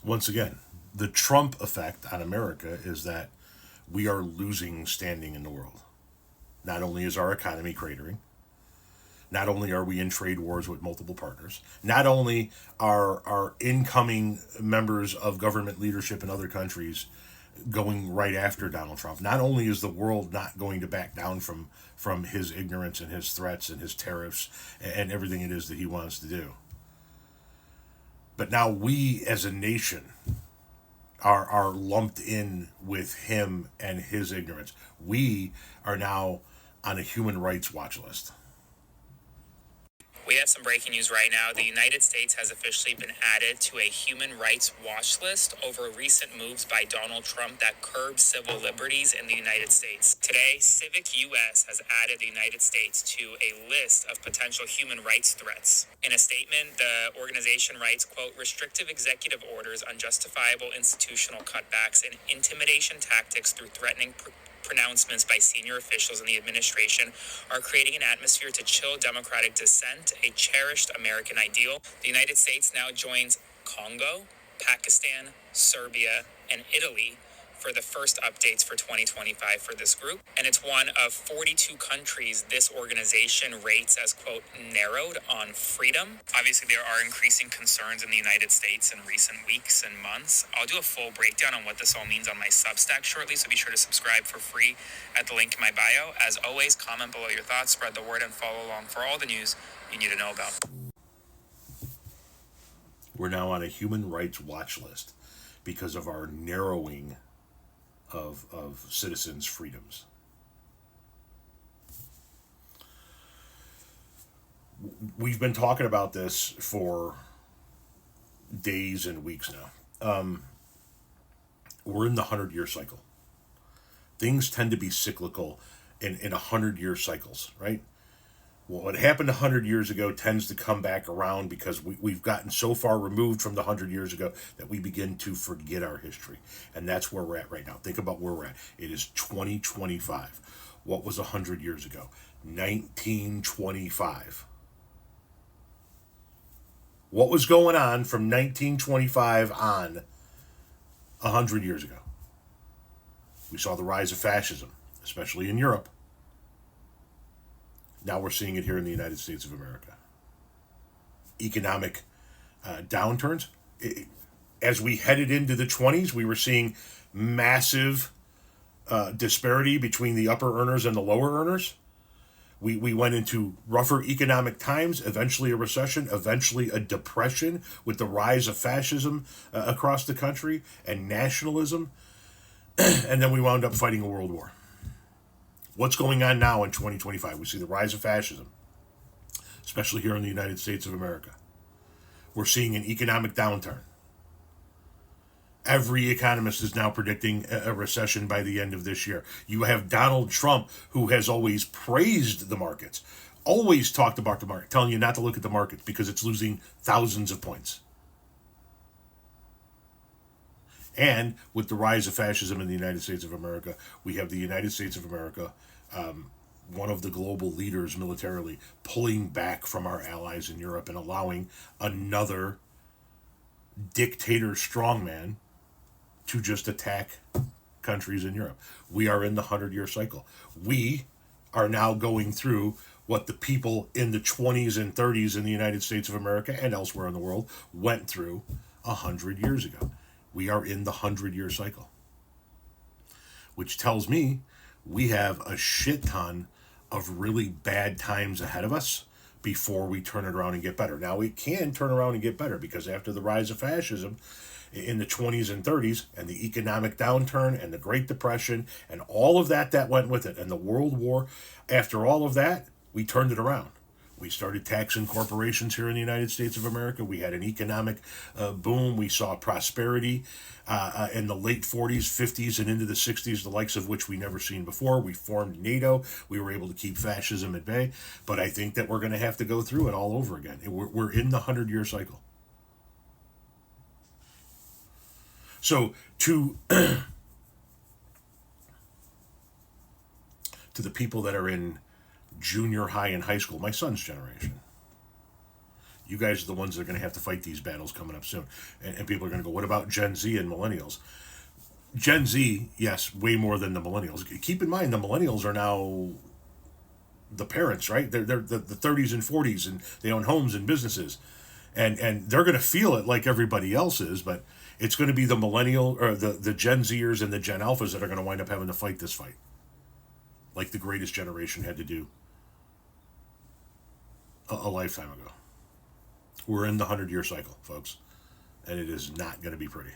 once again, the Trump effect on America is that we are losing standing in the world. Not only is our economy cratering, not only are we in trade wars with multiple partners, not only are our incoming members of government leadership in other countries going right after Donald Trump, not only is the world not going to back down from his ignorance and his threats and his tariffs and everything it is that he wants to do, but now we as a nation are lumped in with him and his ignorance. We are now on a human rights watch list. We have some breaking news right now. The United States has officially been added to a human rights watch list over recent moves by Donald Trump that curb civil liberties in the United States. Today, Civic US has added the United States to a list of potential human rights threats. In a statement, the organization writes, quote, restrictive executive orders, unjustifiable institutional cutbacks, and intimidation tactics through threatening pronouncements by senior officials in the administration are creating an atmosphere to chill democratic dissent, a cherished American ideal. The United States now joins Congo, Pakistan, Serbia, and Italy for the first updates for 2025 for this group. And it's one of 42 countries this organization rates as, quote, narrowed on freedom. Obviously, there are increasing concerns in the United States in recent weeks and months. I'll do a full breakdown on what this all means on my Substack shortly, so be sure to subscribe for free at the link in my bio. As always, comment below your thoughts, spread the word, and follow along for all the news you need to know about. We're now on a human rights watch list because of our narrowing of citizens' freedoms. We've been talking about this for days and weeks now. We're in the 100-year cycle. Things tend to be cyclical in 100-year cycles, right? Well, what happened 100 years ago tends to come back around because we've gotten so far removed from the 100 years ago that we begin to forget our history. And that's where we're at right now. Think about where we're at. It is 2025. What was 100 years ago? 1925. What was going on from 1925 on 100 years ago? We saw the rise of fascism, especially in Europe. Now we're seeing it here in the United States of America. Economic downturns. As we headed into the 20s, we were seeing massive disparity between the upper earners and the lower earners. We went into rougher economic times, eventually a recession, eventually a depression with the rise of fascism across the country and nationalism. And then we wound up fighting a world war. What's going on now in 2025? We see the rise of fascism, especially here in the United States of America. We're seeing an economic downturn. Every economist is now predicting a recession by the end of this year. You have Donald Trump, who has always praised the markets, always talked about the market, telling you not to look at the markets because it's losing thousands of points. And with the rise of fascism in the United States of America, we have the United States of America, one of the global leaders militarily, pulling back from our allies in Europe and allowing another dictator strongman to just attack countries in Europe. We are in the 100-year cycle. We are now going through what the people in the 20s and 30s in the United States of America and elsewhere in the world went through 100 years ago. We are in the 100-year cycle, which tells me we have a shit ton of really bad times ahead of us before we turn it around and get better. Now, we can turn around and get better because after the rise of fascism in the 20s and 30s and the economic downturn and the Great Depression and all of that went with it and the World War, after all of that, we turned it around. We started taxing corporations here in the United States of America. We had an economic boom. We saw prosperity in the late 40s, 50s, and into the 60s, the likes of which we never seen before. We formed NATO. We were able to keep fascism at bay. But I think that we're going to have to go through it all over again. We're in the 100-year cycle. So to the people that are in junior high and high school, my son's generation, You guys are the ones that are going to have to fight these battles coming up soon. And people are going to go, what about Gen Z and millennials? Gen Z, yes, way more than the millennials. Keep in mind, the millennials are now the parents, right? They're the 30s and 40s, and they own homes and businesses. And they're going to feel it like everybody else is, but it's going to be the millennial or the Gen Zers and the Gen Alphas that are going to wind up having to fight this fight, like the greatest generation had to do a lifetime ago. We're in the 100-year cycle, folks, and it is not going to be pretty.